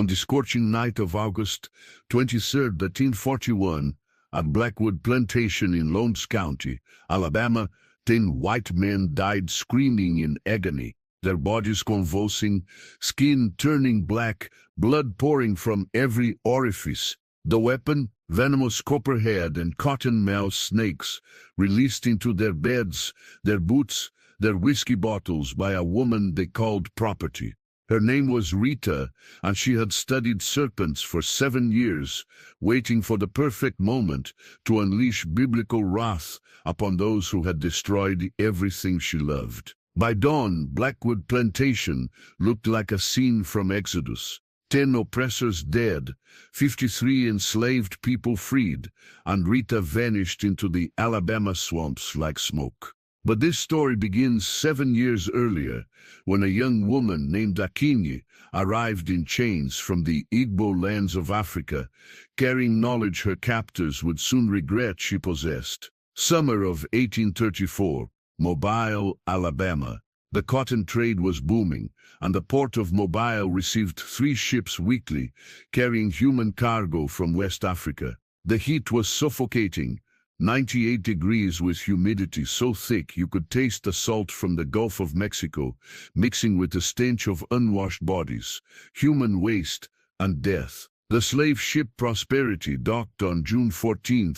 On the scorching night of August 23, 1841, at Blackwood Plantation in Lowlands County, Alabama, 10 white men died screaming in agony, their bodies convulsing, skin turning black, blood pouring from every orifice. The weapon, venomous copperhead and cottonmouth snakes, released into their beds, their boots, their whiskey bottles by a woman they called property. Her name was Rita, and she had studied serpents for 7 years, waiting for the perfect moment to unleash biblical wrath upon those who had destroyed everything she loved. By dawn, Blackwood Plantation looked like a scene from Exodus. 10 oppressors dead, 53 enslaved people freed, and Rita vanished into the Alabama swamps like smoke. But this story begins 7 years earlier, when a young woman named Akinyi arrived in chains from the Igbo lands of Africa, carrying knowledge her captors would soon regret she possessed. Summer of 1834, Mobile, Alabama. The cotton trade was booming, and the port of Mobile received 3 ships weekly, carrying human cargo from West Africa. The heat was suffocating, 98 degrees with humidity so thick you could taste the salt from the Gulf of Mexico, mixing with the stench of unwashed bodies, human waste, and death. The slave ship Prosperity docked on June 14,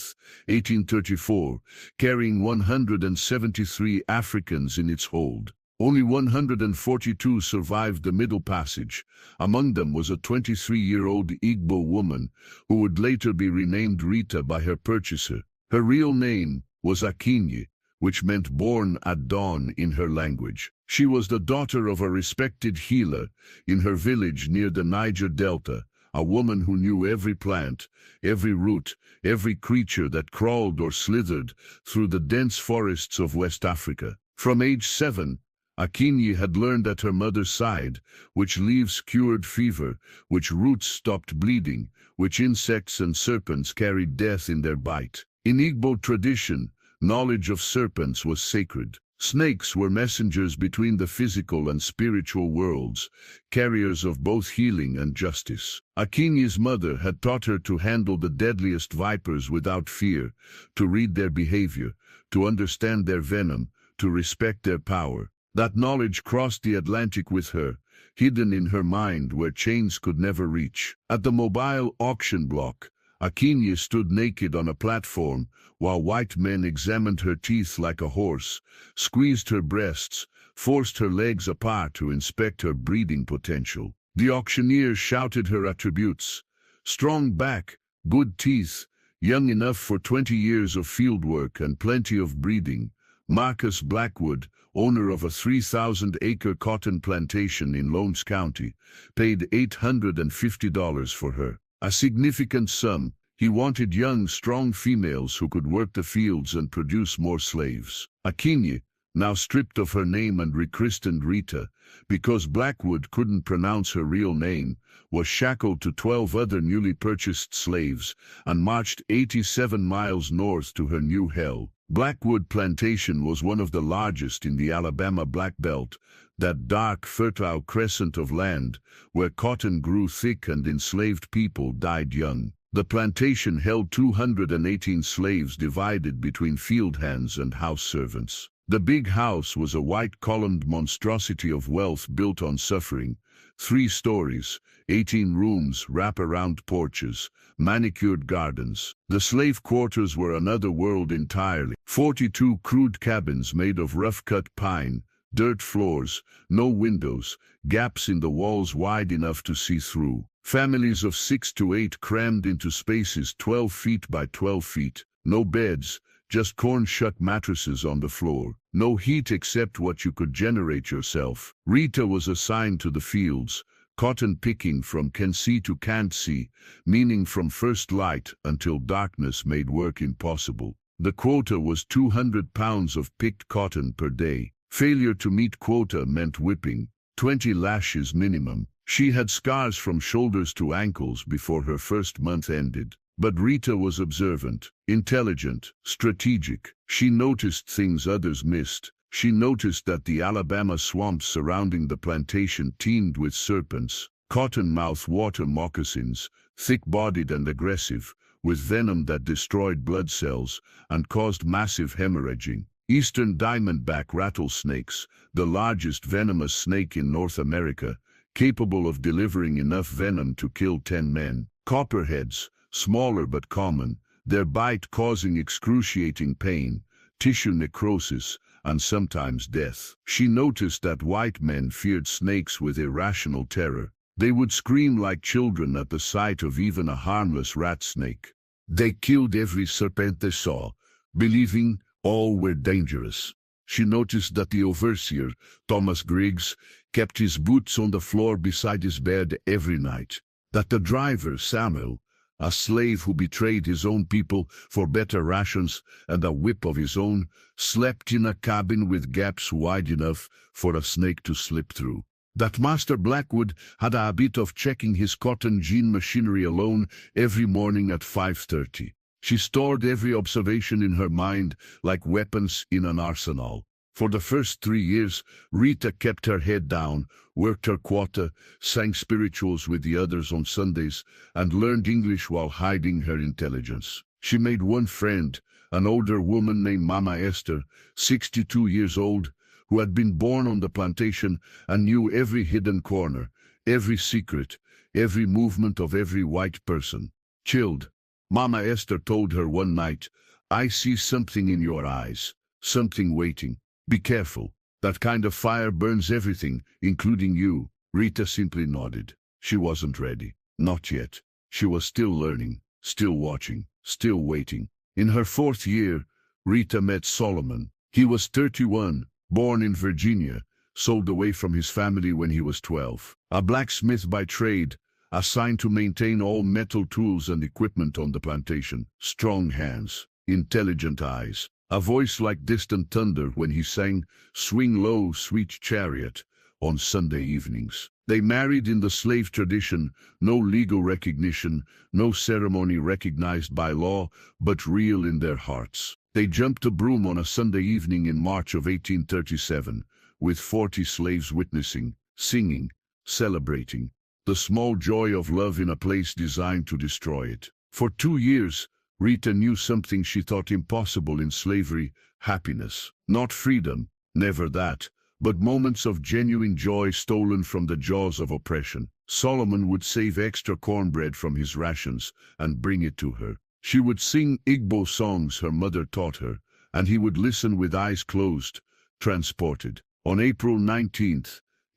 1834, carrying 173 Africans in its hold. Only 142 survived the Middle Passage. Among them was a 23-year-old Igbo woman who would later be renamed Rita by her purchaser. Her real name was Akinyi, which meant born at dawn in her language. She was the daughter of a respected healer in her village near the Niger Delta, a woman who knew every plant, every root, every creature that crawled or slithered through the dense forests of West Africa. From age 7, Akinyi had learned at her mother's side which leaves cured fever, which roots stopped bleeding, which insects and serpents carried death in their bite. In Igbo tradition, knowledge of serpents was sacred. Snakes were messengers between the physical and spiritual worlds, carriers of both healing and justice. Akinyi's mother had taught her to handle the deadliest vipers without fear, to read their behavior, to understand their venom, to respect their power. That knowledge crossed the Atlantic with her, hidden in her mind where chains could never reach. At the Mobile auction block, Akinyi stood naked on a platform while white men examined her teeth like a horse, squeezed her breasts, forced her legs apart to inspect her breeding potential. The auctioneer shouted her attributes: strong back, good teeth, young enough for 20 years of fieldwork and plenty of breeding. Marcus Blackwood, owner of a 3,000-acre cotton plantation in Lowlands County, paid $850 for her. A significant sum. He wanted young, strong females who could work the fields and produce more slaves. Akinyi, now stripped of her name and rechristened Rita, because Blackwood couldn't pronounce her real name, was shackled to 12 other newly purchased slaves and marched 87 miles north to her new hell. Blackwood Plantation was one of the largest in the Alabama Black Belt, that dark, fertile crescent of land where cotton grew thick and enslaved people died young. The plantation held 218 slaves divided between field hands and house servants. The big house was a white-columned monstrosity of wealth built on suffering. 3 stories, 18 rooms, wrap-around porches, manicured gardens. The slave quarters were another world entirely. 42 crude cabins made of rough-cut pine, dirt floors, no windows, gaps in the walls wide enough to see through. Families of 6 to 8 crammed into spaces 12 feet by 12 feet. No beds, just corn-shuck mattresses on the floor. No heat except what you could generate yourself. Rita was assigned to the fields, cotton picking from can see to can't see, meaning from first light until darkness made work impossible. The quota was 200 pounds of picked cotton per day. Failure to meet quota meant whipping, 20 lashes minimum. She had scars from shoulders to ankles before her first month ended. But Rita was observant, intelligent, strategic. She noticed things others missed. She noticed that the Alabama swamps surrounding the plantation teemed with serpents. cottonmouth water moccasins, thick-bodied and aggressive, with venom that destroyed blood cells and caused massive hemorrhaging. Eastern diamondback rattlesnakes, the largest venomous snake in North America, capable of delivering enough venom to kill 10 men. Copperheads, smaller but common, their bite causing excruciating pain, tissue necrosis, and sometimes death. She noticed that white men feared snakes with irrational terror. They would scream like children at the sight of even a harmless rat snake. They killed every serpent they saw, believing all were dangerous. She noticed that the overseer, Thomas Griggs, kept his boots on the floor beside his bed every night. That the driver, Samuel, a slave who betrayed his own people for better rations and a whip of his own, slept in a cabin with gaps wide enough for a snake to slip through. That Master Blackwood had a habit of checking his cotton gin machinery alone every morning at 5:30. She stored every observation in her mind like weapons in an arsenal. For the first 3 years, Rita kept her head down, worked her quota, sang spirituals with the others on Sundays, and learned English while hiding her intelligence. She made one friend, an older woman named Mama Esther, 62 years old, who had been born on the plantation and knew every hidden corner, every secret, every movement of every white person. Chilled, Mama Esther told her one night, "I see something in your eyes, something waiting. Be careful. That kind of fire burns everything, including you." Rita simply nodded. She wasn't ready. Not yet. She was still learning, still watching, still waiting. In her 4th year, Rita met Solomon. He was 31, born in Virginia, sold away from his family when he was 12. A blacksmith by trade, assigned to maintain all metal tools and equipment on the plantation. Strong hands, intelligent eyes, a voice like distant thunder when he sang "Swing Low, Sweet Chariot" on Sunday evenings. They married in the slave tradition, no legal recognition, no ceremony recognized by law, but real in their hearts. They jumped a broom on a Sunday evening in March of 1837, with 40 slaves witnessing, singing, celebrating, the small joy of love in a place designed to destroy it. For 2 years, Rita knew something she thought impossible in slavery: happiness. Not freedom, never that, but moments of genuine joy stolen from the jaws of oppression. Solomon would save extra cornbread from his rations and bring it to her. She would sing Igbo songs her mother taught her, and he would listen with eyes closed, transported. On April 19,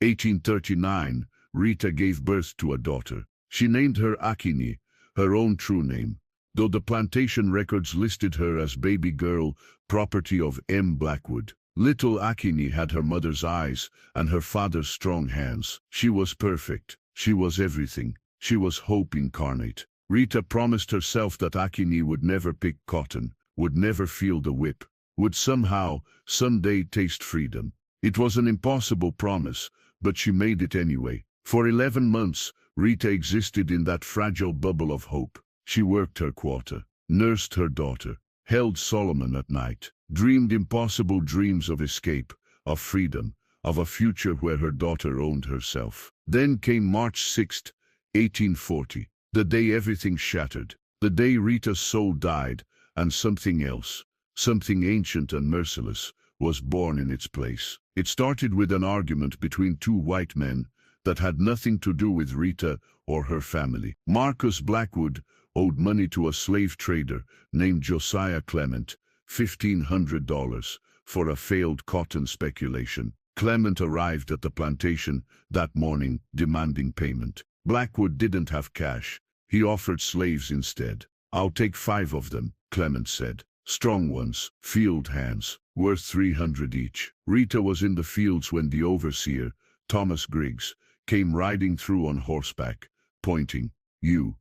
1839, Rita gave birth to a daughter. She named her Akini, her own true name, though the plantation records listed her as baby girl, property of M. Blackwood. Little Akini had her mother's eyes and her father's strong hands. She was perfect. She was everything. She was hope incarnate. Rita promised herself that Akini would never pick cotton, would never feel the whip, would somehow, someday taste freedom. It was an impossible promise, but she made it anyway. For 11 months, Rita existed in that fragile bubble of hope. She worked her quota, nursed her daughter, held Solomon at night, dreamed impossible dreams of escape, of freedom, of a future where her daughter owned herself. Then came March 6, 1840, the day everything shattered, the day Rita's soul died, and something else, something ancient and merciless, was born in its place. It started with an argument between 2 white men that had nothing to do with Rita or her family. Marcus Blackwood owed money to a slave trader named Josiah Clement, $1,500, for a failed cotton speculation. Clement arrived at the plantation that morning demanding payment. Blackwood didn't have cash. He offered slaves instead. "I'll take 5 of them," Clement said. "Strong ones, field hands, worth 300 each." Rita was in the fields when the overseer, Thomas Griggs, came riding through on horseback, pointing. You,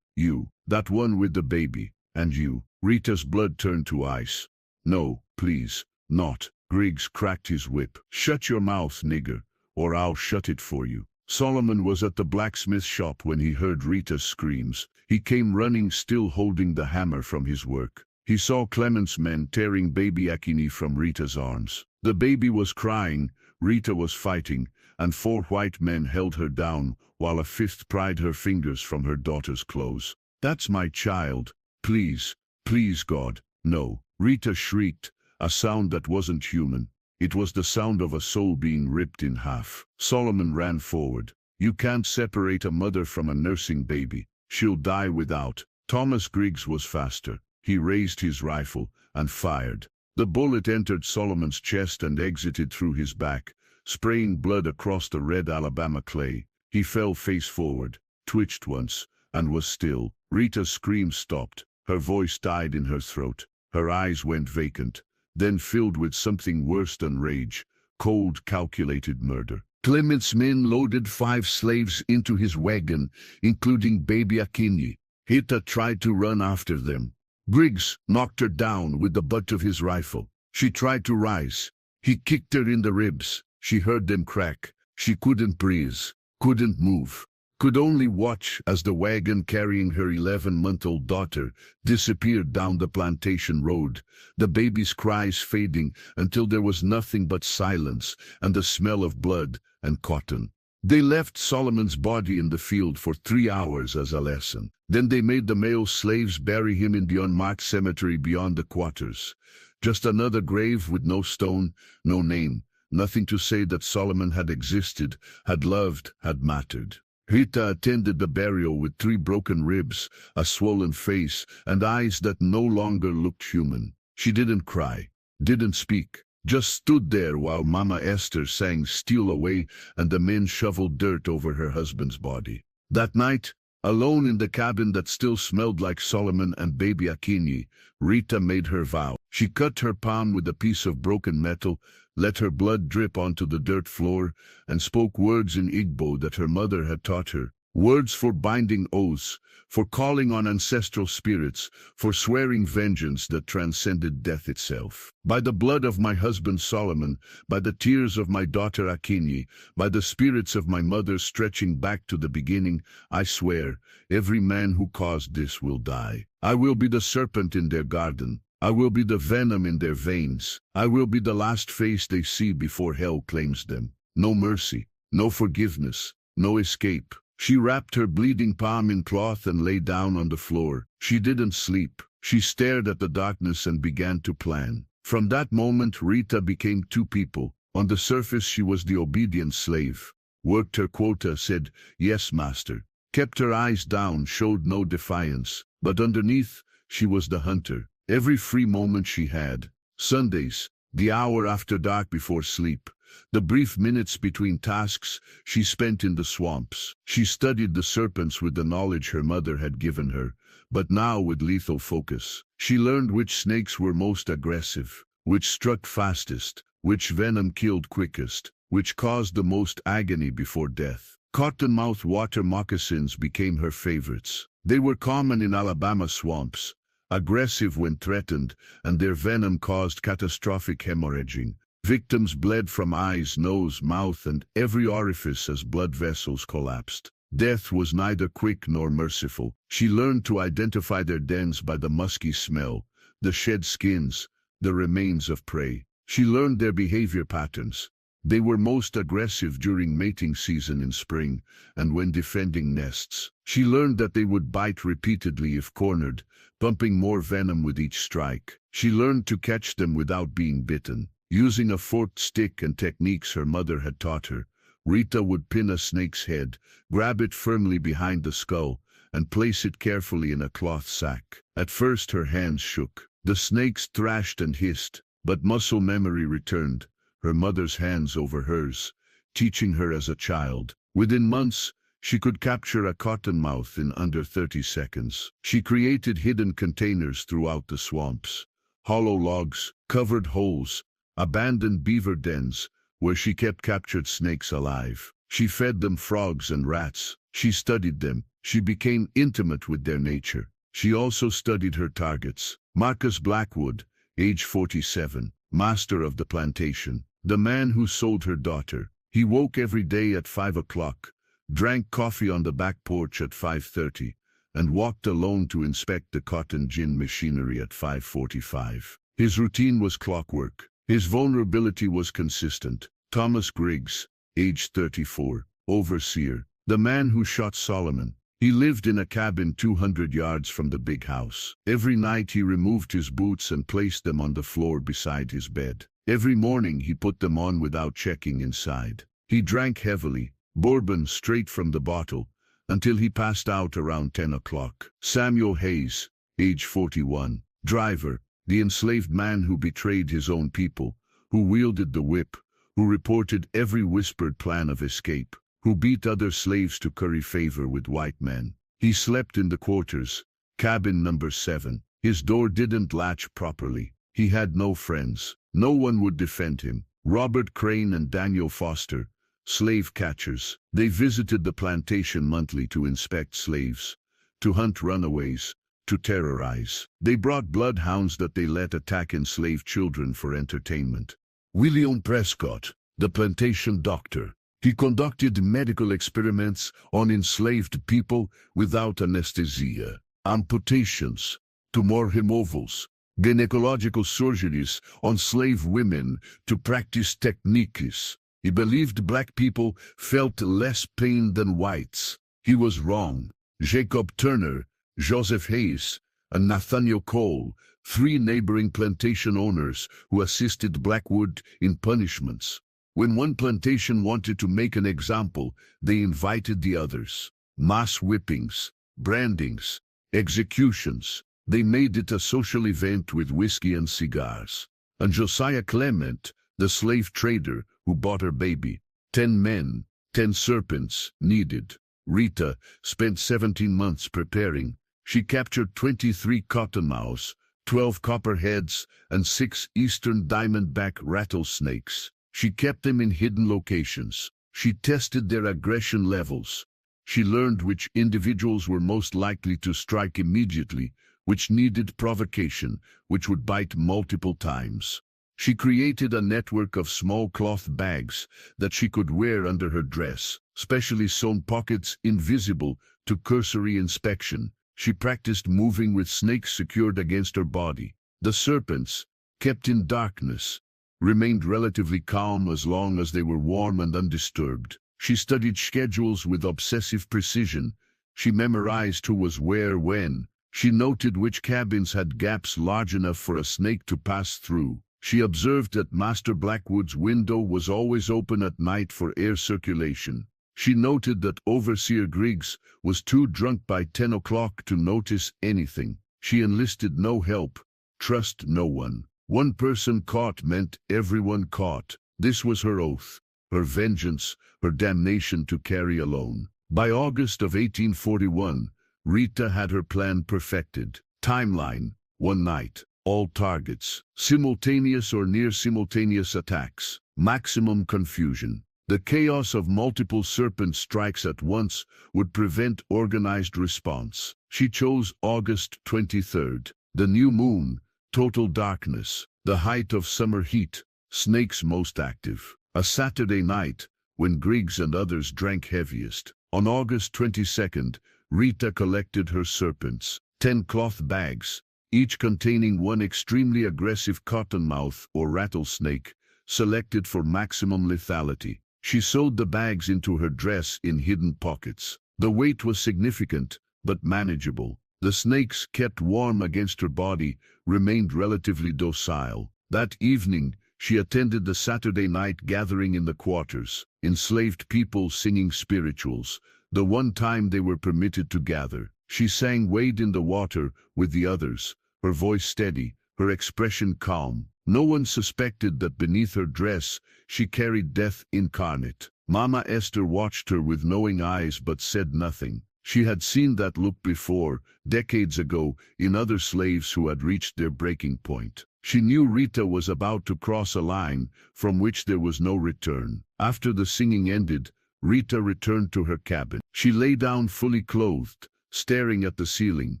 that one with the baby, and you." Rita's blood turned to ice. "No, please, not." Griggs cracked his whip. "Shut your mouth, nigger, or I'll shut it for you." Solomon was at the blacksmith shop when he heard Rita's screams. He came running, still holding the hammer from his work. He saw Clement's men tearing baby Akini from Rita's arms. The baby was crying, Rita was fighting, and 4 white men held her down, while a 5th pried her fingers from her daughter's clothes. "That's my child. Please, please God, no." Rita shrieked, a sound that wasn't human. It was the sound of a soul being ripped in half. Solomon ran forward. "You can't separate a mother from a nursing baby. She'll die without." Thomas Griggs was faster. He raised his rifle and fired. The bullet entered Solomon's chest and exited through his back, spraying blood across the red Alabama clay. He fell face forward, twitched once, and was still. Rita's scream stopped. Her voice died in her throat. Her eyes went vacant, then filled with something worse than rage, cold, calculated murder. Clement's men loaded 5 slaves into his wagon, including baby Akinyi. Rita tried to run after them. Griggs knocked her down with the butt of his rifle. She tried to rise. He kicked her in the ribs. She heard them crack. She couldn't breathe, couldn't move, could only watch as the wagon carrying her 11-month-old daughter disappeared down the plantation road, the baby's cries fading until there was nothing but silence and the smell of blood and cotton. They left Solomon's body in the field for 3 hours as a lesson. Then they made the male slaves bury him in the unmarked cemetery beyond the quarters. Just another grave with no stone, no name, nothing to say that Solomon had existed, had loved, had mattered. Rita attended the burial with 3 broken ribs, a swollen face, and eyes that no longer looked human. She didn't cry, didn't speak, just stood there while Mama Esther sang "Steal Away" and the men shoveled dirt over her husband's body. That night, alone in the cabin that still smelled like Solomon and baby Akinyi, Rita made her vow. She cut her palm with a piece of broken metal, let her blood drip onto the dirt floor, and spoke words in Igbo that her mother had taught her. Words for binding oaths, for calling on ancestral spirits, for swearing vengeance that transcended death itself. "By the blood of my husband Solomon, by the tears of my daughter Akinyi, by the spirits of my mother stretching back to the beginning, I swear, every man who caused this will die. I will be the serpent in their garden. I will be the venom in their veins. I will be the last face they see before hell claims them. No mercy, no forgiveness, no escape." She wrapped her bleeding palm in cloth and lay down on the floor. She didn't sleep. She stared at the darkness and began to plan. From that moment, Rita became 2 people. On the surface, she was the obedient slave. Worked her quota, said, "Yes, master." Kept her eyes down, showed no defiance. But underneath, she was the hunter. Every free moment she had. Sundays, the hour after dark before sleep. The brief minutes between tasks she spent in the swamps. She studied the serpents with the knowledge her mother had given her, but now with lethal focus. She learned which snakes were most aggressive, which struck fastest, which venom killed quickest, which caused the most agony before death. Cottonmouth water moccasins became her favorites. They were common in Alabama swamps, aggressive when threatened, and their venom caused catastrophic hemorrhaging. Victims bled from eyes, nose, mouth, and every orifice as blood vessels collapsed. Death was neither quick nor merciful. She learned to identify their dens by the musky smell, the shed skins, the remains of prey. She learned their behavior patterns. They were most aggressive during mating season in spring and when defending nests. She learned that they would bite repeatedly if cornered, pumping more venom with each strike. She learned to catch them without being bitten. Using a forked stick and techniques her mother had taught her, Rita would pin a snake's head, grab it firmly behind the skull, and place it carefully in a cloth sack. At first her hands shook. The snakes thrashed and hissed, but muscle memory returned, her mother's hands over hers, teaching her as a child. Within months, she could capture a cottonmouth in under 30 seconds. She created hidden containers throughout the swamps, hollow logs, covered holes, abandoned beaver dens, where she kept captured snakes alive. She fed them frogs and rats. She studied them. She became intimate with their nature. She also studied her targets. Marcus Blackwood, age 47, master of the plantation, the man who sold her daughter. He woke every day at 5 o'clock, drank coffee on the back porch at 5:30, and walked alone to inspect the cotton gin machinery at 5:45. His routine was clockwork. His vulnerability was consistent. Thomas Griggs, age 34, overseer, the man who shot Solomon. He lived in a cabin 200 yards from the big house. Every night he removed his boots and placed them on the floor beside his bed. Every morning he put them on without checking inside. He drank heavily, bourbon straight from the bottle, until he passed out around 10 o'clock. Samuel Hayes, age 41, driver, the enslaved man who betrayed his own people, who wielded the whip, who reported every whispered plan of escape, who beat other slaves to curry favor with white men. He slept in the quarters, cabin number 7. His door didn't latch properly. He had no friends. No one would defend him. Robert Crane and Daniel Foster, slave catchers. They visited the plantation monthly to inspect slaves, to hunt runaways, to terrorize. They brought bloodhounds that they let attack enslaved children for entertainment. William Prescott, the plantation doctor. He conducted medical experiments on enslaved people without anesthesia, amputations, tumor removals, gynecological surgeries on slave women to practice techniques. He believed black people felt less pain than whites. He was wrong. Jacob Turner, Joseph Hayes, and Nathaniel Coil, 3 neighboring plantation owners who assisted Blackwood in punishments. When one plantation wanted to make an example, they invited the others. Mass whippings, brandings, executions. They made it a social event with whiskey and cigars. And Josiah Clement, the slave trader who bought her baby, 10 men, 10 serpents needed. Rita spent 17 months preparing. She captured 23 cottonmouths, 12 copperheads, and 6 eastern diamondback rattlesnakes. She kept them in hidden locations. She tested their aggression levels. She learned which individuals were most likely to strike immediately, which needed provocation, which would bite multiple times. She created a network of small cloth bags that she could wear under her dress, specially sewn pockets invisible to cursory inspection. She practiced moving with snakes secured against her body. The serpents, kept in darkness, remained relatively calm as long as they were warm and undisturbed. She studied schedules with obsessive precision. She memorized who was where when. She noted which cabins had gaps large enough for a snake to pass through. She observed that Master Blackwood's window was always open at night for air circulation. She noted that Overseer Griggs was too drunk by 10 o'clock to notice anything. She enlisted no help, trust no one. One person caught meant everyone caught. This was her oath, her vengeance, her damnation to carry alone. By August of 1841, Rita had her plan perfected. Timeline, 1 night, all targets, simultaneous or near-simultaneous attacks, maximum confusion. The chaos of multiple serpent strikes at once would prevent organized response. She chose August 23rd, the new moon, total darkness, the height of summer heat, snakes most active. A Saturday night, when Griggs and others drank heaviest. On August 22nd, Rita collected her serpents, 10 cloth bags, each containing one extremely aggressive cottonmouth or rattlesnake, selected for maximum lethality. She sewed the bags into her dress in hidden pockets. The weight was significant, but manageable. The snakes, kept warm against her body, remained relatively docile. That evening, she attended the Saturday night gathering in the quarters, enslaved people singing spirituals, the one time they were permitted to gather. She sang "Wade in the Water" with the others, her voice steady, her expression calm. No one suspected that beneath her dress she carried death incarnate. Mama Esther watched her with knowing eyes but said nothing. She had seen that look before, decades ago, in other slaves who had reached their breaking point. She knew Rita was about to cross a line from which there was no return. After the singing ended, Rita returned to her cabin. She lay down fully clothed, staring at the ceiling,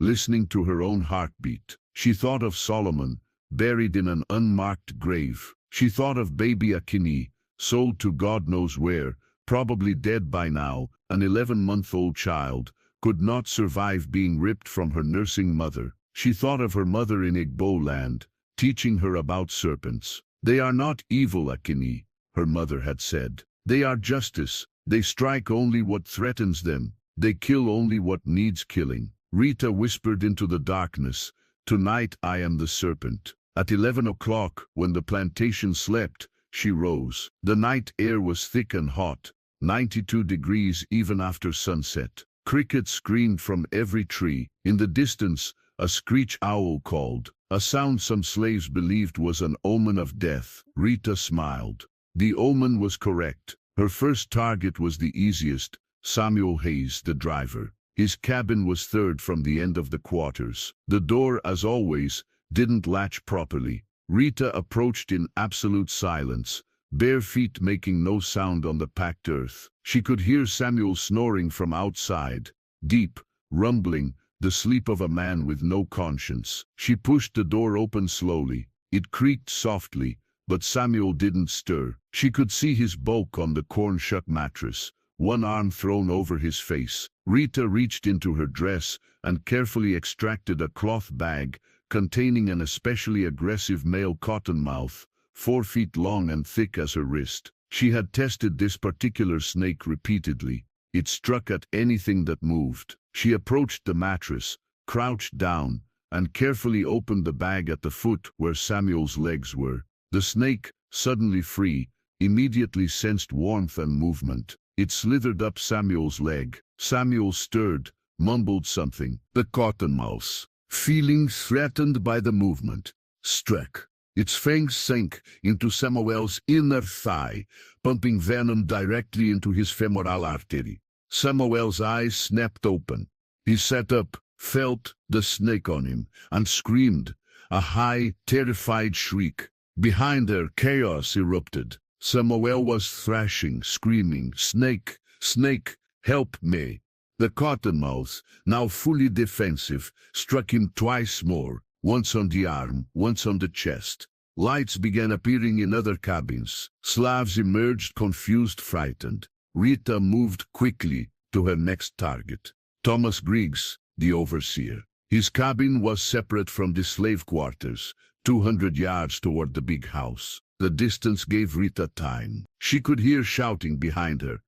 listening to her own heartbeat. She thought of Solomon, buried in an unmarked grave. She thought of baby Akini, sold to God knows where, probably dead by now. An 11-month-old child could not survive being ripped from her nursing mother. She thought of her mother in Igbo land, teaching her about serpents. "They are not evil, Akini," her mother had said. They are justice. They strike only what threatens them. They kill only what needs killing. Rita whispered into the darkness, "Tonight I am the serpent." At 11 o'clock, when the plantation slept, she rose. The night air was thick and hot, 92 degrees even after sunset. Crickets screamed from every tree. In the distance, a screech owl called, a sound some slaves believed was an omen of death. Rita smiled. The omen was correct. Her first target was the easiest, Samuel Hayes, the driver. His cabin was third from the end of the quarters. The door, as always, didn't latch properly. Rita approached in absolute silence, bare feet making no sound on the packed earth. She could hear Samuel snoring from outside, deep, rumbling, the sleep of a man with no conscience. She pushed the door open slowly. It creaked softly, but Samuel didn't stir. She could see his bulk on the corn-shuck mattress, one arm thrown over his face. Rita reached into her dress and carefully extracted a cloth bag containing an especially aggressive male cottonmouth, 4 feet long and thick as her wrist. She had tested this particular snake repeatedly. It struck at anything that moved. She approached the mattress, crouched down, and carefully opened the bag at the foot where Samuel's legs were. The snake, suddenly free, immediately sensed warmth and movement. It slithered up Samuel's leg. Samuel stirred, mumbled something. The cottonmouth, feeling threatened by the movement, struck. Its fangs sank into Samuel's inner thigh, pumping venom directly into his femoral artery. Samuel's eyes snapped open. He sat up, felt the snake on him, and screamed, a high, terrified shriek. Behind her, chaos erupted. Samuel was thrashing, screaming, "Snake! Snake! Help me!" The cottonmouth, now fully defensive, struck him twice more, once on the arm, once on the chest. Lights began appearing in other cabins. Slavs emerged, confused, frightened. Rita moved quickly to her next target. Thomas Griggs, the overseer. His cabin was separate from the slave quarters, 200 yards toward the big house. The distance gave Rita time. She could hear shouting behind her.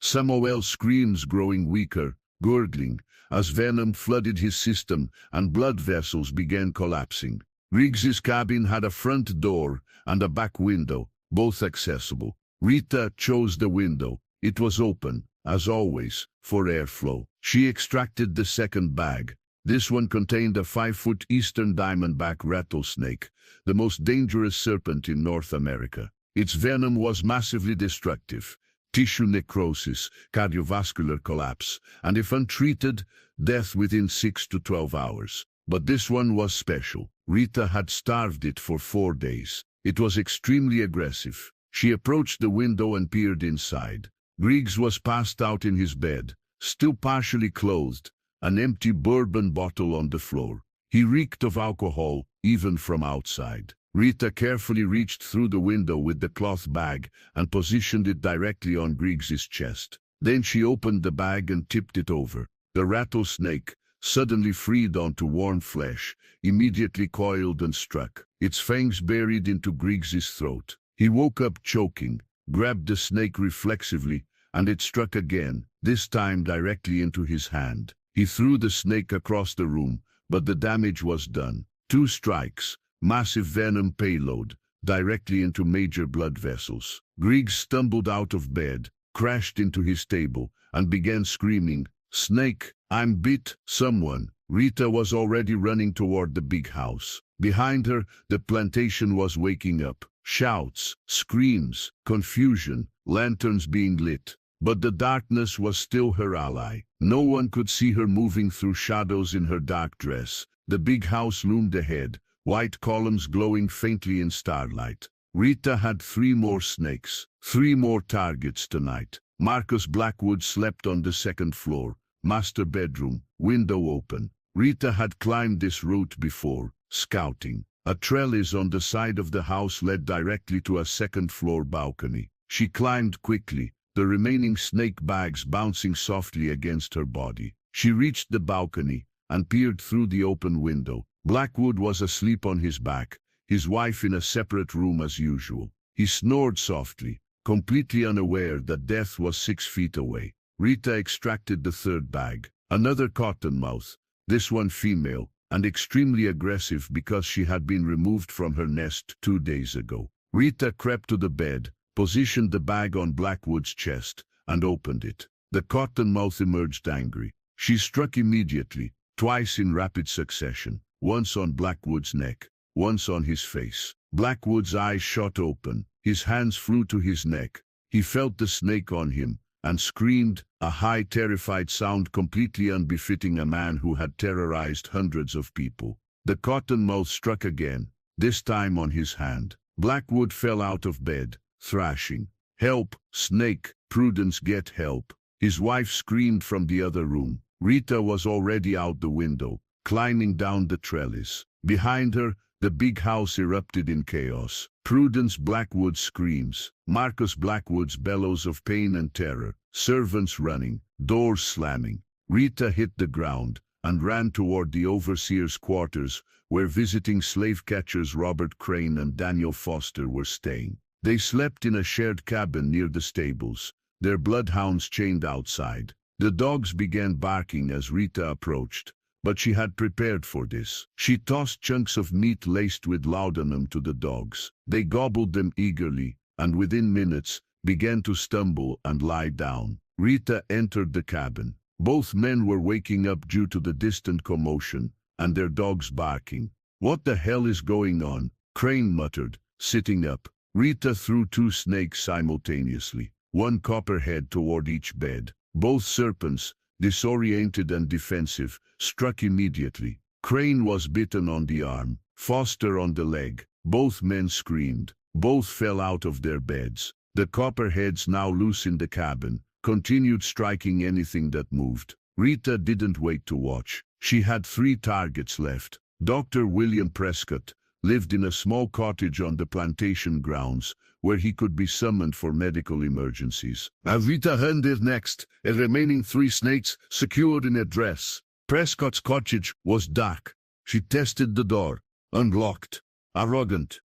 Samuel's screams growing weaker, gurgling, as venom flooded his system and blood vessels began collapsing. Griggs's cabin had a front door and a back window, both accessible. Rita chose the window. It was open, as always, for airflow. She extracted the second bag. This one contained a 5-foot eastern diamondback rattlesnake, the most dangerous serpent in North America. Its venom was massively destructive. Tissue necrosis, cardiovascular collapse, and if untreated, death within 6 to 12 hours. But this one was special. Rita had starved it for 4 days. It was extremely aggressive. She approached the window and peered inside. Griggs was passed out in his bed, still partially clothed, an empty bourbon bottle on the floor. He reeked of alcohol, even from outside. Rita carefully reached through the window with the cloth bag and positioned it directly on Griggs's chest. Then she opened the bag and tipped it over. The rattlesnake, suddenly freed onto warm flesh, immediately coiled and struck, its fangs buried into Griggs's throat. He woke up choking, grabbed the snake reflexively, and it struck again, this time directly into his hand. He threw the snake across the room, but the damage was done. 2 strikes, massive venom payload, directly into major blood vessels. Griggs stumbled out of bed, crashed into his table, and began screaming, "Snake, I'm bit, someone." Rita was already running toward the big house. Behind her, the plantation was waking up. Shouts, screams, confusion, lanterns being lit. But the darkness was still her ally. No one could see her moving through shadows in her dark dress. The big house loomed ahead, white columns glowing faintly in starlight. Rita had 3 more snakes, 3 more targets tonight. Marcus Blackwood slept on the 2nd floor, master bedroom, window open. Rita had climbed this route before, scouting. A trellis on the side of the house led directly to a 2nd-floor balcony. She climbed quickly, the remaining snake bags bouncing softly against her body. She reached the balcony and peered through the open window. Blackwood was asleep on his back, his wife in a separate room as usual. He snored softly, completely unaware that death was 6 feet away. Rita extracted the third bag. Another cottonmouth, this one female, and extremely aggressive because she had been removed from her nest 2 days ago. Rita crept to the bed, positioned the bag on Blackwood's chest, and opened it. The cottonmouth emerged angry. She struck immediately, twice in rapid succession, once on Blackwood's neck, once on his face. Blackwood's eyes shot open, his hands flew to his neck. He felt the snake on him, and screamed, a high, terrified sound completely unbefitting a man who had terrorized hundreds of people. The cottonmouth struck again, this time on his hand. Blackwood fell out of bed, thrashing. "Help, snake, Prudence, get help." His wife screamed from the other room. Rita was already out the window, climbing down the trellis. Behind her, the big house erupted in chaos. Prudence Blackwood's screams, Marcus Blackwood's bellows of pain and terror, servants running, doors slamming. Rita hit the ground and ran toward the overseer's quarters, where visiting slave catchers Robert Crane and Daniel Foster were staying. They slept in a shared cabin near the stables, their bloodhounds chained outside. The dogs began barking as Rita approached, but she had prepared for this. She tossed chunks of meat laced with laudanum to the dogs. They gobbled them eagerly, and within minutes began to stumble and lie down. Rita entered the cabin. Both men were waking up due to the distant commotion and their dogs barking. "What the hell is going on?" Crane muttered, sitting up. Rita threw 2 snakes simultaneously, one copperhead toward each bed. Both serpents, disoriented and defensive, struck immediately. Crane was bitten on the arm, Foster on the leg. Both men screamed. Both fell out of their beds. The copperheads, now loose in the cabin, continued striking anything that moved. Rita didn't wait to watch. She had 3 targets left. Dr. William Prescott lived in a small cottage on the plantation grounds, where he could be summoned for medical emergencies. Rita handed next, a remaining 3 snakes secured in a dress. Prescott's cottage was dark. She tested the door, unlocked. Arrogant.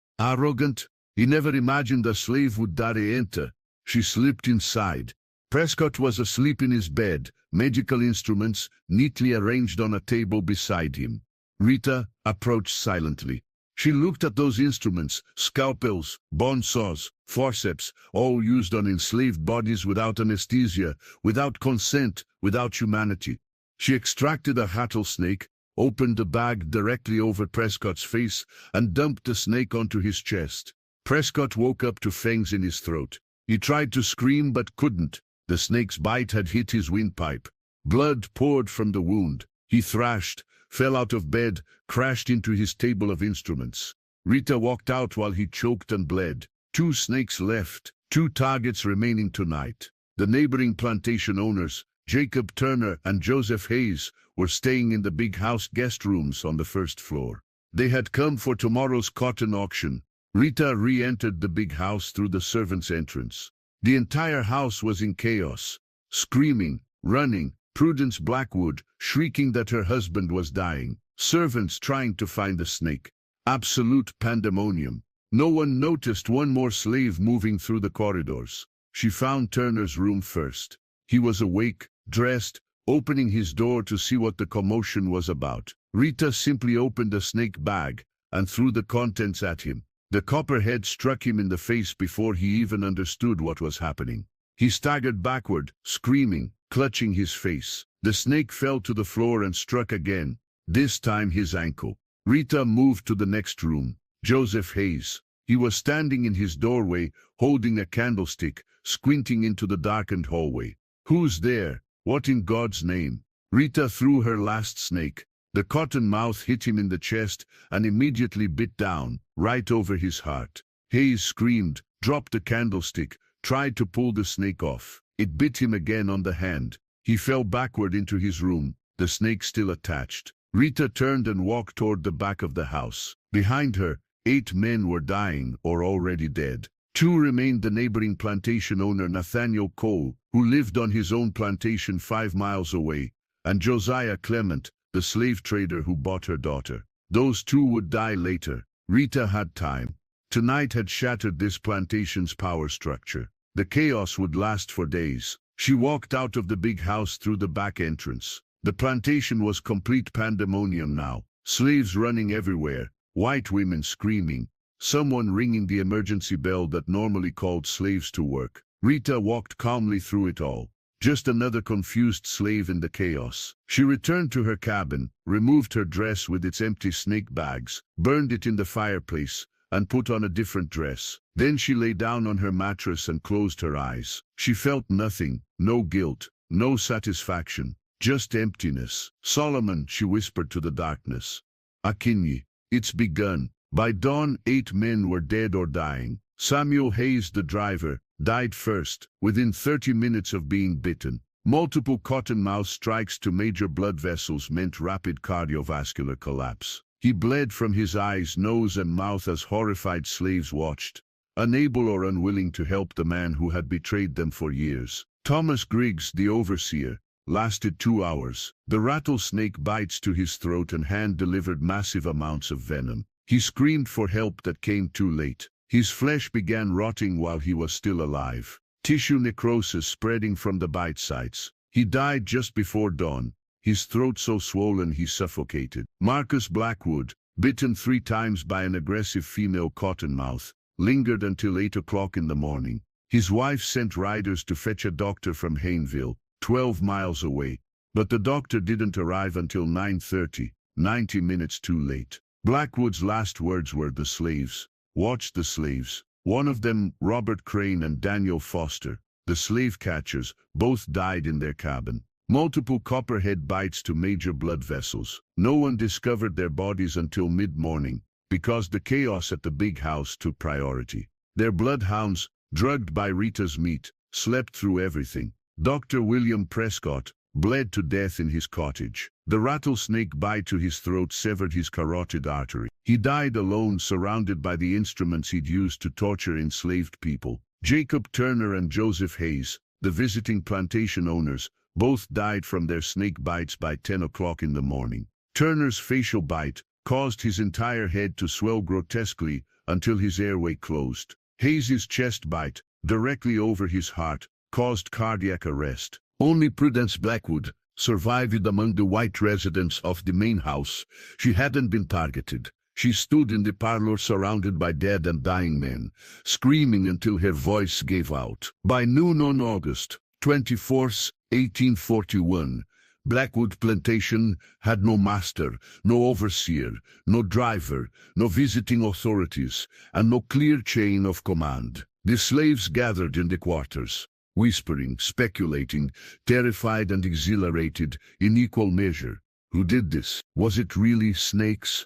He never imagined a slave would dare enter. She slipped inside. Prescott was asleep in his bed, medical instruments neatly arranged on a table beside him. Rita approached silently. She looked at those instruments, scalpels, bone saws, forceps, all used on enslaved bodies without anesthesia, without consent, without humanity. She extracted a rattlesnake, opened the bag directly over Prescott's face, and dumped the snake onto his chest. Prescott woke up to fangs in his throat. He tried to scream but couldn't. The snake's bite had hit his windpipe. Blood poured from the wound. He thrashed, fell out of bed, crashed into his table of instruments. Rita walked out while he choked and bled. 2 snakes left, 2 targets remaining tonight. The neighboring plantation owners, Jacob Turner and Joseph Hayes, were staying in the big house guest rooms on the 1st floor. They had come for tomorrow's cotton auction. Rita re-entered the big house through the servants' entrance. The entire house was in chaos. Screaming, running, Prudence Blackwood shrieking that her husband was dying, servants trying to find the snake. Absolute pandemonium. No one noticed one more slave moving through the corridors. She found Turner's room first. He was awake, dressed, opening his door to see what the commotion was about. Rita simply opened a snake bag and threw the contents at him. The copperhead struck him in the face before he even understood what was happening. He staggered backward, screaming, clutching his face. The snake fell to the floor and struck again, this time his ankle. Rita moved to the next room. Joseph Hayes. He was standing in his doorway, holding a candlestick, squinting into the darkened hallway. "Who's there? What in God's name?" Rita threw her last snake. The cottonmouth hit him in the chest and immediately bit down, right over his heart. Hayes screamed, dropped the candlestick, tried to pull the snake off. It bit him again on the hand. He fell backward into his room, the snake still attached. Rita turned and walked toward the back of the house. Behind her, 8 men were dying or already dead. 2 remained the neighboring plantation owner Nathaniel Coil, who lived on his own plantation 5 miles away, and Josiah Clement, the slave trader who bought her daughter. Those 2 would die later. Rita had time. Tonight had shattered this plantation's power structure. The chaos would last for days. She walked out of the big house through the back entrance. The plantation was complete pandemonium now. Slaves running everywhere, white women screaming, someone ringing the emergency bell that normally called slaves to work. Rita walked calmly through it all. Just another confused slave in the chaos. She returned to her cabin, removed her dress with its empty snake bags, burned it in the fireplace, and put on a different dress. Then she lay down on her mattress and closed her eyes. She felt nothing, no guilt, no satisfaction, just emptiness. Solomon, she whispered to the darkness. Akinyi, it's begun. By dawn, 8 men were dead or dying. Samuel Hayes, the driver, died first, within 30 minutes of being bitten. Multiple cottonmouth strikes to major blood vessels meant rapid cardiovascular collapse. He bled from his eyes, nose, and mouth as horrified slaves watched, unable or unwilling to help the man who had betrayed them for years. Thomas Griggs, the overseer, lasted 2 hours. The rattlesnake bites to his throat and hand delivered massive amounts of venom. He screamed for help that came too late. His flesh began rotting while he was still alive. Tissue necrosis spreading from the bite sites. He died just before dawn, his throat so swollen he suffocated. Marcus Blackwood, bitten 3 times by an aggressive female cottonmouth, lingered until 8 o'clock in the morning. His wife sent riders to fetch a doctor from Hayneville, 12 miles away, but the doctor didn't arrive until 9:30, 90 minutes too late. Blackwood's last words were, "The slaves. Watch the slaves." One of them, Robert Crane and Daniel Foster, the slave catchers, both died in their cabin. Multiple copperhead bites to major blood vessels. No one discovered their bodies until mid-morning, because the chaos at the big house took priority. Their bloodhounds, drugged by Rita's meat, slept through everything. Dr. William Prescott bled to death in his cottage. The rattlesnake bite to his throat severed his carotid artery. He died alone, surrounded by the instruments he'd used to torture enslaved people. Jacob Turner and Joseph Hayes, the visiting plantation owners, both died from their snake bites by 10 o'clock in the morning. Turner's facial bite caused his entire head to swell grotesquely until his airway closed. Hayes's chest bite, directly over his heart, caused cardiac arrest. Only Prudence Blackwood survived among the white residents of the main house. She hadn't been targeted. She stood in the parlor surrounded by dead and dying men, screaming until her voice gave out. By noon on August 24th, 1841, Blackwood Plantation had no master, no overseer, no driver, no visiting authorities, and no clear chain of command. The slaves gathered in the quarters, whispering, speculating, terrified and exhilarated in equal measure. Who did this? Was it really snakes?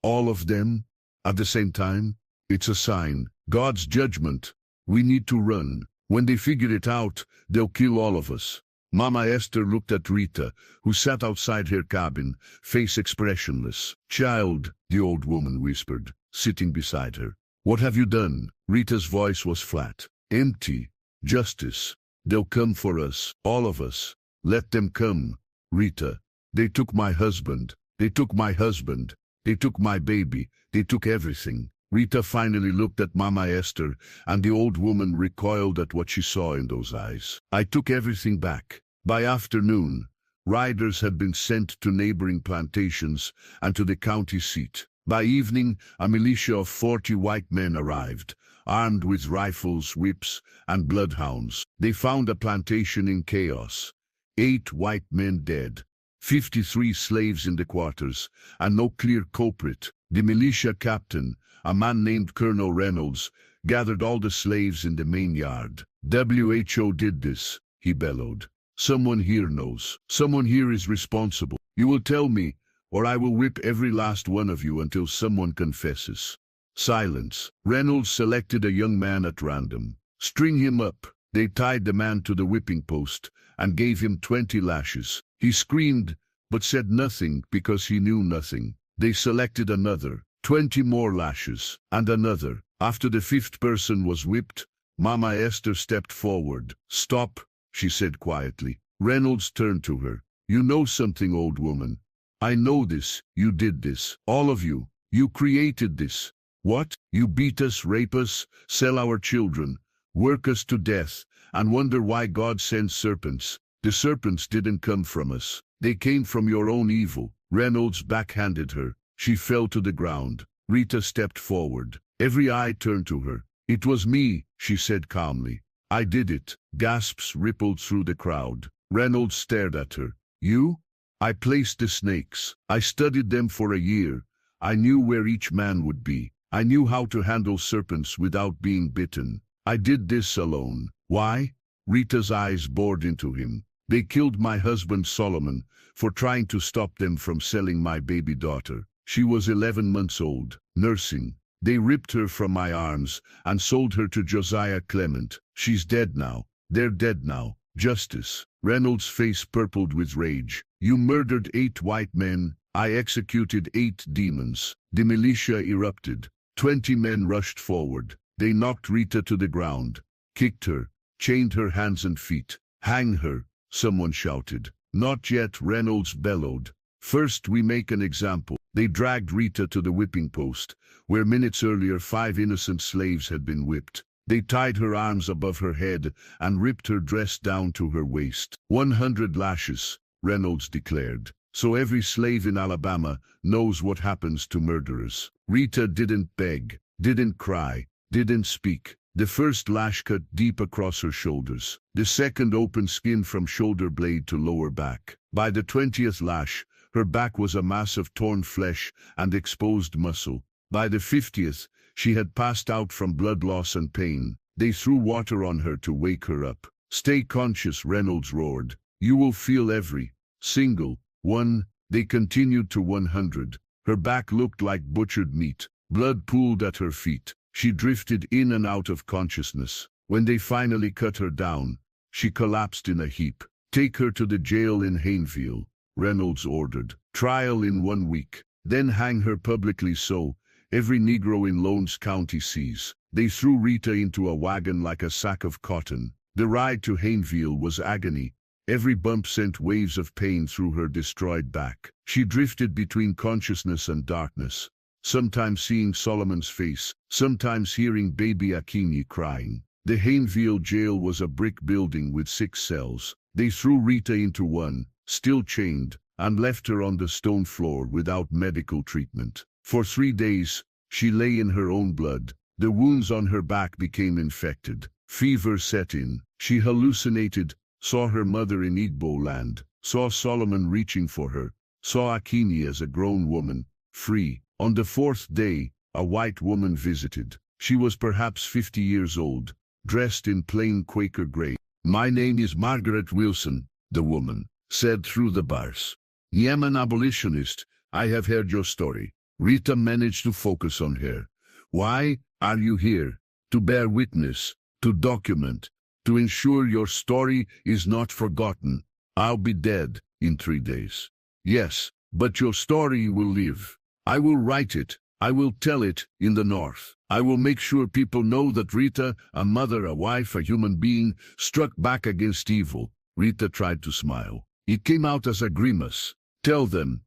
All of them? At the same time? It's a sign. God's judgment. We need to run. When they figure it out, they'll kill all of us. Mama Esther looked at Rita, who sat outside her cabin, face expressionless. "Child," the old woman whispered, sitting beside her. "What have you done?" Rita's voice was flat. "Empty. Justice. They'll come for us, all of us. Let them come." "Rita, they took my husband. They took my husband. They took my baby. They took everything." Rita finally looked at Mama Esther, and the old woman recoiled at what she saw in those eyes. "I took everything back." By afternoon, riders had been sent to neighboring plantations and to the county seat. By evening, a militia of 40 white men arrived, armed with rifles, whips, and bloodhounds. They found a plantation in chaos. 8 white men dead, 53 slaves in the quarters, and no clear culprit. The militia captain, a man named Colonel Reynolds, gathered all the slaves in the main yard. "WHO did this," he bellowed. "Someone here knows. Someone here is responsible. You will tell me, or I will whip every last one of you until someone confesses." Silence. Reynolds selected a young man at random. "String him up." They tied the man to the whipping post and gave him 20 lashes. He screamed, but said nothing because he knew nothing. They selected another, 20 more lashes, and another. After the 5th person was whipped, Mama Esther stepped forward. "Stop," she said quietly. Reynolds turned to her. "You know something, old woman. I know this. You did this. All of you. You created this. What? You beat us, rape us, sell our children. work us to death, and wonder why God sends serpents. The serpents didn't come from us. They came from your own evil. Reynolds backhanded her. She fell to the ground. Rita stepped forward. Every eye turned to her. It was me, she said calmly. I did it. Gasps rippled through the crowd. Reynolds stared at her. You? I placed the snakes. I studied them for a year. I knew where each man would be. I knew how to handle serpents without being bitten. I did this alone. Why? Rita's eyes bored into him. They killed my husband Solomon for trying to stop them from selling my baby daughter. She was 11 months old, nursing. They ripped her from my arms and sold her to Josiah Clement. She's dead now. They're dead now. Justice. Reynolds' face purpled with rage. You murdered 8 white men. I executed 8 demons. The militia erupted. 20 men rushed forward. They knocked Rita to the ground, kicked her, chained her hands and feet. Hang her, someone shouted. Not yet, Reynolds bellowed. First we make an example. They dragged Rita to the whipping post, where minutes earlier 5 innocent slaves had been whipped. They tied her arms above her head and ripped her dress down to her waist. 100 lashes, Reynolds declared. So every slave in Alabama knows what happens to murderers. Rita didn't beg, didn't cry, didn't speak. The first lash cut deep across her shoulders. The second opened skin from shoulder blade to lower back. By the 20th lash, her back was a mass of torn flesh and exposed muscle. By the 50th, she had passed out from blood loss and pain. They threw water on her to wake her up. Stay conscious, Reynolds roared. You will feel every single one. They continued to 100. Her back looked like butchered meat. Blood pooled at her feet. She drifted in and out of consciousness. When they finally cut her down, she collapsed in a heap. Take her to the jail in Hayneville, Reynolds ordered. Trial in 1 week. Then hang her publicly so every Negro in Lowlands County sees. They threw Rita into a wagon like a sack of cotton. The ride to Hayneville was agony. Every bump sent waves of pain through her destroyed back. She drifted between consciousness and darkness, sometimes seeing Solomon's face, sometimes hearing baby Akini crying. The Hayneville jail was a brick building with 6 cells. They threw Rita into one, still chained, and left her on the stone floor without medical treatment. For 3 days, she lay in her own blood. The wounds on her back became infected. Fever set in. She hallucinated, saw her mother in Igbo land, saw Solomon reaching for her, saw Akini as a grown woman, free. On the 4th day, a white woman visited. She was perhaps 50 years old, dressed in plain Quaker gray. My name is Margaret Wilson, the woman said through the bars. I am an abolitionist. I have heard your story. Rita managed to focus on her. Why are you here? To bear witness, to document, to ensure your story is not forgotten. I'll be dead in 3 days. Yes, but your story will live. I will write it. I will tell it in the North. I will make sure people know that Rita, a mother, a wife, a human being, struck back against evil. Rita tried to smile. It came out as a grimace. Tell them,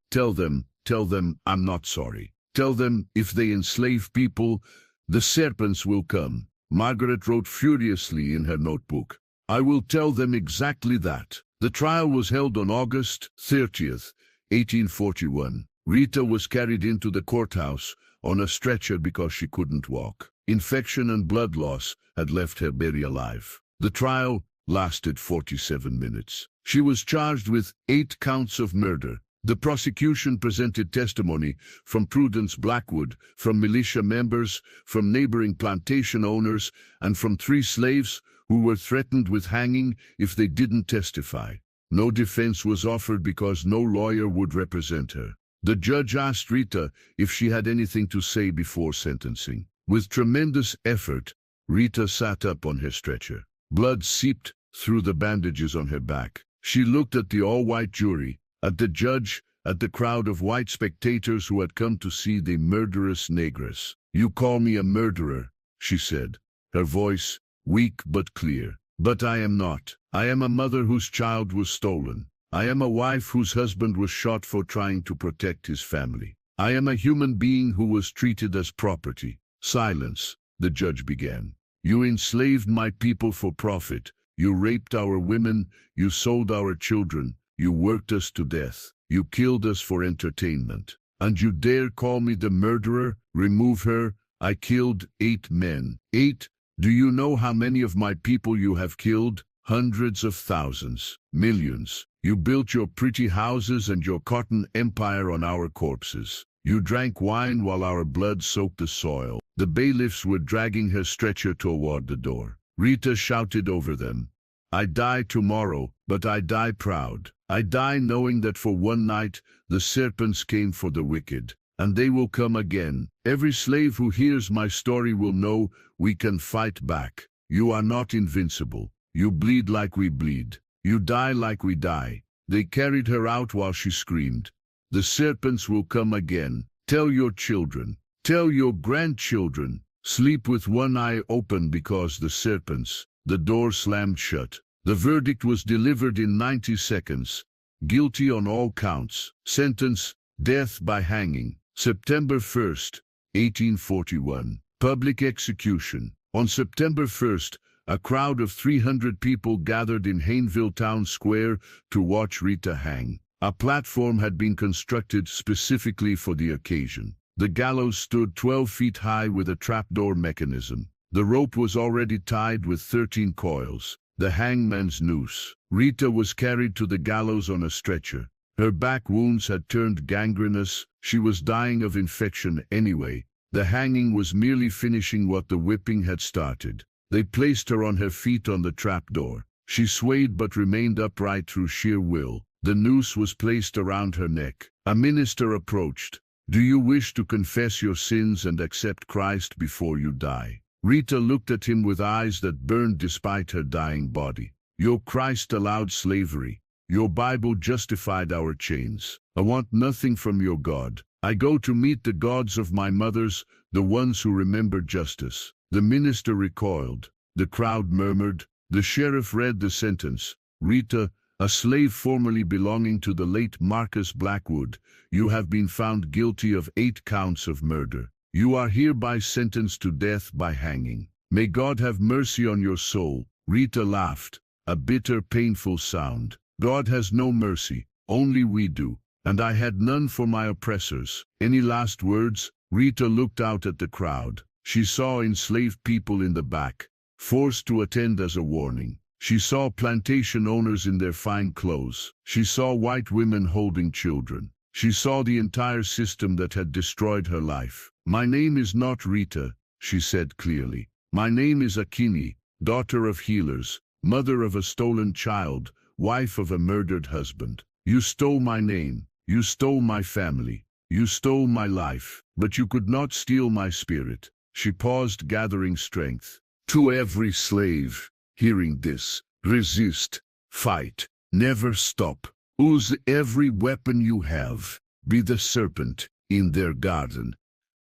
I'm not sorry. Tell them if they enslave people, the serpents will come. Margaret wrote furiously in her notebook. I will tell them exactly that. The trial was held on August 30th, 1841. Rita was carried into the courthouse on a stretcher because she couldn't walk. Infection and blood loss had left her very alive. The trial lasted 47 minutes. She was charged with 8 counts of murder. The prosecution presented testimony from Prudence Blackwood, from militia members, from neighboring plantation owners, and from 3 slaves who were threatened with hanging if they didn't testify. No defense was offered because no lawyer would represent her. The judge asked Rita if she had anything to say before sentencing. With tremendous effort, Rita sat up on her stretcher. Blood seeped through the bandages on her back. She looked at the all-white jury, at the judge, at the crowd of white spectators who had come to see the murderous negress. You call me a murderer, she said, her voice weak but clear. But I am not. I am a mother whose child was stolen. I am a wife whose husband was shot for trying to protect his family. I am a human being who was treated as property. Silence, the judge began. You enslaved my people for profit. You raped our women. You sold our children. You worked us to death. You killed us for entertainment. And you dare call me the murderer? Remove her. I killed 8 men. 8? Do you know how many of my people you have killed? Hundreds of thousands. Millions. You built your pretty houses and your cotton empire on our corpses. You drank wine while our blood soaked the soil. The bailiffs were dragging her stretcher toward the door. Rita shouted over them, I die tomorrow, but I die proud. I die knowing that for one night the serpents came for the wicked, and they will come again. Every slave who hears my story will know we can fight back. You are not invincible. You bleed like we bleed. You die like we die. They carried her out while she screamed. The serpents will come again. Tell your children. Tell your grandchildren. Sleep with one eye open because the serpents. The door slammed shut. The verdict was delivered in 90 seconds. Guilty on all counts. Sentence, death by hanging. September 1st, 1841. Public execution. On September 1st, a crowd of 300 people gathered in Hayneville Town Square to watch Rita hang. A platform had been constructed specifically for the occasion. The gallows stood 12 feet high with a trapdoor mechanism. The rope was already tied with 13 coils, the hangman's noose. Rita was carried to the gallows on a stretcher. Her back wounds had turned gangrenous. She was dying of infection anyway. The hanging was merely finishing what the whipping had started. They placed her on her feet on the trapdoor. She swayed but remained upright through sheer will. The noose was placed around her neck. A minister approached. Do you wish to confess your sins and accept Christ before you die? Rita looked at him with eyes that burned despite her dying body. Your Christ allowed slavery. Your Bible justified our chains. I want nothing from your God. I go to meet the gods of my mothers, the ones who remember justice. The minister recoiled. The crowd murmured. The sheriff read the sentence. Rita, a slave formerly belonging to the late Marcus Blackwood, you have been found guilty of 8 counts of murder. You are hereby sentenced to death by hanging. May God have mercy on your soul. Rita laughed, a bitter, painful sound. God has no mercy, only we do, and I had none for my oppressors. Any last words? Rita looked out at the crowd. She saw enslaved people in the back, forced to attend as a warning. She saw plantation owners in their fine clothes. She saw white women holding children. She saw the entire system that had destroyed her life. My name is not Rita, she said clearly. My name is Akini, daughter of healers, mother of a stolen child, wife of a murdered husband. You stole my name. You stole my family. You stole my life, but you could not steal my spirit. She paused, gathering strength. To every slave, hearing this, resist, fight, never stop. Use every weapon you have. Be the serpent in their garden.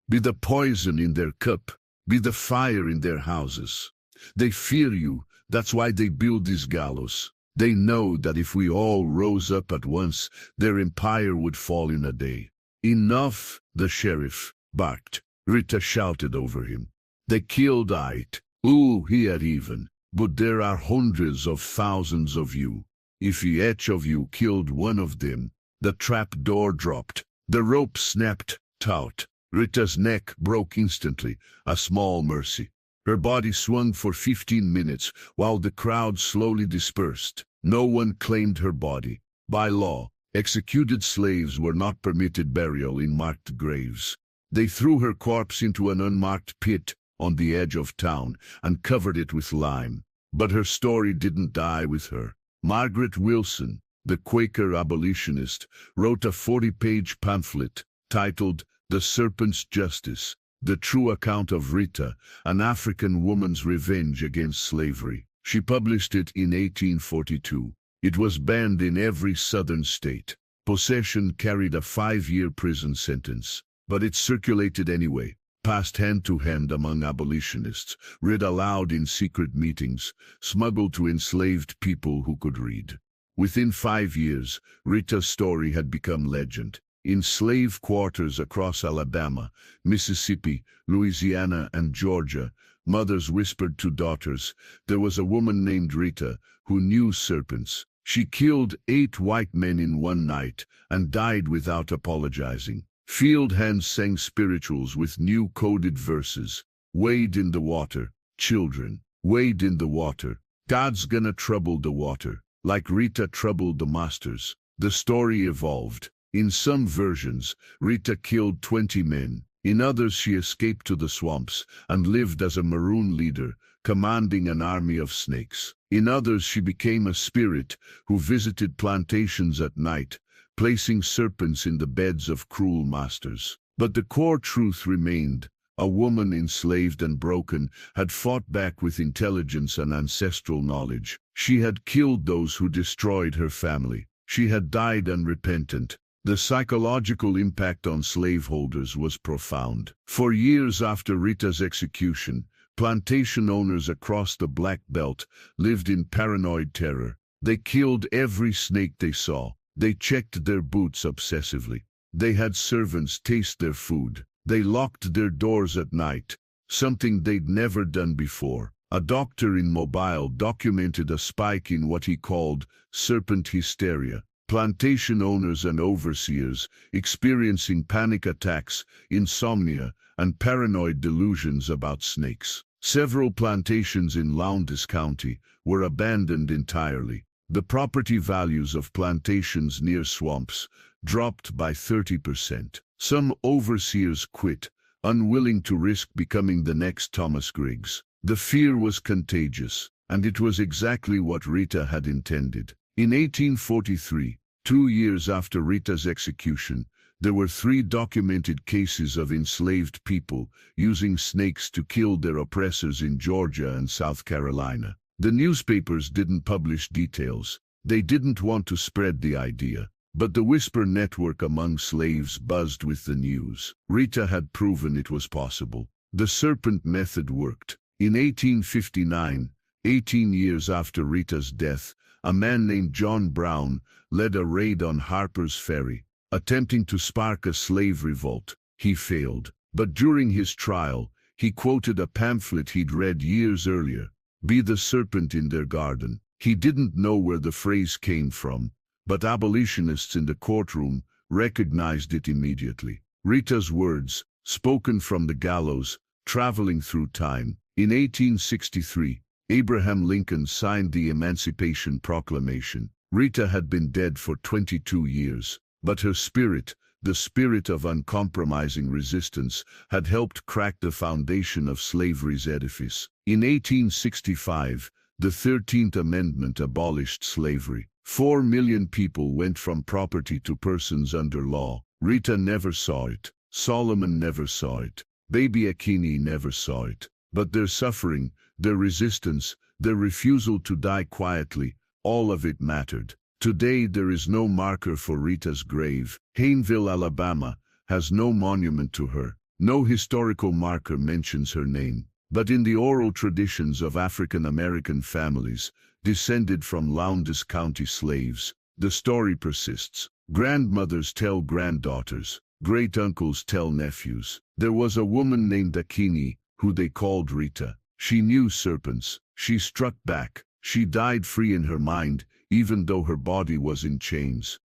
Be the poison in their cup. Be the fire in their houses. They fear you. That's why they build these gallows. They know that if we all rose up at once, their empire would fall in a day. Enough, the sheriff barked. Rita shouted over him. They killed it. Ooh, he had even. But there are hundreds of thousands of you. If each of you killed one of them, the trap door dropped. The rope snapped taut. Rita's neck broke instantly, a small mercy. Her body swung for 15 minutes while the crowd slowly dispersed. No one claimed her body. By law, executed slaves were not permitted burial in marked graves. They threw her corpse into an unmarked pit on the edge of town and covered it with lime. But her story didn't die with her. Margaret Wilson, the Quaker abolitionist, wrote a 40-page pamphlet titled The Serpent's Justice, the true account of Rita, an African woman's revenge against slavery. She published it in 1842. It was banned in every southern state. Possession carried a 5-year prison sentence, but it circulated anyway, passed hand to hand among abolitionists, read aloud in secret meetings, smuggled to enslaved people who could read. Within 5 years, Rita's story had become legend. In slave quarters across Alabama, Mississippi, Louisiana, and Georgia, Mothers whispered to daughters. There was a woman named Rita who knew serpents. She killed 8 white men in one night and died without apologizing. Field hands sang spirituals with new coded verses. Wade in the water, children. Wade in the water. God's gonna trouble the water, like Rita troubled the masters. The story evolved. In some versions, Rita killed 20 men. In others, she escaped to the swamps and lived as a maroon leader, commanding an army of snakes. In others, she became a spirit who visited plantations at night, placing serpents in the beds of cruel masters. But the core truth remained. A woman enslaved and broken had fought back with intelligence and ancestral knowledge. She had killed those who destroyed her family. She had died unrepentant. The psychological impact on slaveholders was profound. For years after Rita's execution, plantation owners across the Black Belt lived in paranoid terror. They killed every snake they saw. They checked their boots obsessively. They had servants taste their food. They locked their doors at night, something they'd never done before. A doctor in Mobile documented a spike in what he called serpent hysteria. Plantation owners and overseers experiencing panic attacks, insomnia, and paranoid delusions about snakes. Several plantations in Lowndes County were abandoned entirely. The property values of plantations near swamps dropped by 30%. Some overseers quit, unwilling to risk becoming the next Thomas Griggs. The fear was contagious, and it was exactly what Rita had intended. In 1843, 2 years after Rita's execution, there were 3 documented cases of enslaved people using snakes to kill their oppressors in Georgia and South Carolina. The newspapers didn't publish details. They didn't want to spread the idea. But the whisper network among slaves buzzed with the news. Rita had proven it was possible. The serpent method worked. In 1859, 18 years after Rita's death, a man named John Brown led a raid on Harper's Ferry, attempting to spark a slave revolt. He failed. But during his trial, he quoted a pamphlet he'd read years earlier, "Be the serpent in their garden." He didn't know where the phrase came from, but abolitionists in the courtroom recognized it immediately. Rita's words, spoken from the gallows, traveling through time. In 1863, Abraham Lincoln signed the Emancipation Proclamation. Rita had been dead for 22 years, but her spirit, the spirit of uncompromising resistance, had helped crack the foundation of slavery's edifice. In 1865, the 13th Amendment abolished slavery. 4 million people went from property to persons under law. Rita never saw it. Solomon never saw it. Baby Akini never saw it. But their suffering, their resistance, their refusal to die quietly, all of it mattered. Today there is no marker for Rita's grave. Hayneville, Alabama, has no monument to her. No historical marker mentions her name. But in the oral traditions of African American families, descended from Lowndes County slaves, the story persists. Grandmothers tell granddaughters. Great-uncles tell nephews. There was a woman named Akini, who they called Rita. She knew serpents. She struck back. She died free in her mind, even though her body was in chains.